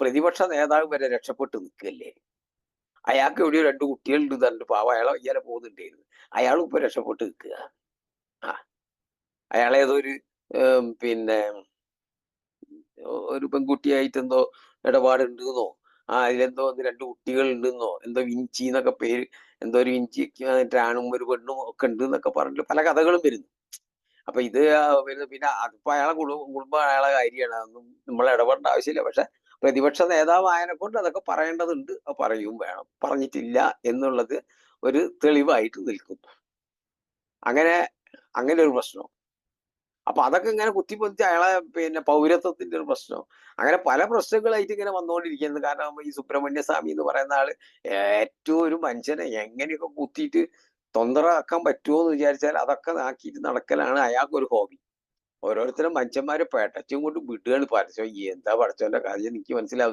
പ്രതിപക്ഷ നേതാവ് വരെ രക്ഷപ്പെട്ട് നിൽക്കല്ലേ. അയാൾക്ക് എവിടെയോ 2 കുട്ടികളുണ്ട് പറഞ്ഞിട്ട് പാവം അയാളെ വയ്യാതെ പോകുന്നുണ്ടായിരുന്നു. അയാളും ഇപ്പൊ രക്ഷപ്പെട്ട് നിൽക്കുക. ആ അയാളേതോ ഒരു പിന്നെ ഒരു പെൺകുട്ടിയായിട്ട് എന്തോ ഇടപാടുണ്ടെന്നോ, അതിലെന്തോ 2 കുട്ടികൾ ഉണ്ടെന്നോ, എന്തോ വിഞ്ചി എന്നൊക്കെ പേര്, എന്തോ ഒരു വിഞ്ചിക്ക് ആണും ഒരു പെണ്ണും ഒക്കെ ഉണ്ട് എന്നൊക്കെ പറഞ്ഞിട്ട് പല കഥകളും വരുന്നു. അപ്പൊ ഇത് വരുന്നത് പിന്നെ അതിപ്പോ അയാളെ കുടുംബം അയാളെ കാര്യമാണ്. അതൊന്നും നമ്മൾ ഇടപെടേണ്ട ആവശ്യമില്ല. പക്ഷെ പ്രതിപക്ഷ നേതാവായതിനെ കൊണ്ട് അതൊക്കെ പറയേണ്ടതുണ്ട്. അത് പറയും വേണം. പറഞ്ഞിട്ടില്ല എന്നുള്ളത് ഒരു തെളിവായിട്ട് നിൽക്കുന്നു. അങ്ങനെ അങ്ങനെ ഒരു പ്രശ്നം. അപ്പൊ അതൊക്കെ ഇങ്ങനെ കുത്തിപ്പൊതിച്ച് അയാളെ പൗരത്വത്തിന്റെ ഒരു പ്രശ്നം. അങ്ങനെ പല പ്രശ്നങ്ങളായിട്ട് ഇങ്ങനെ വന്നുകൊണ്ടിരിക്കുന്നത്. കാരണം ഈ സുബ്രഹ്മണ്യ സ്വാമി എന്ന് പറയുന്ന ആള് ഏറ്റവും ഒരു മനുഷ്യനെ എങ്ങനെയൊക്കെ കുത്തിയിട്ട് തൊന്തറ പറ്റുമോ എന്ന് വിചാരിച്ചാൽ അതൊക്കെ ആക്കിയിട്ട് നടക്കലാണ് അയാൾക്കൊരു ഹോബി. ഓരോരുത്തരും മനുഷ്യന്മാരെ പേട്ടച്ചും കൊണ്ട് വിടുകയാണ് പരസ്യം. എന്താ പടച്ചോന്റെ കാര്യം എനിക്ക് മനസ്സിലാവുന്നില്ല.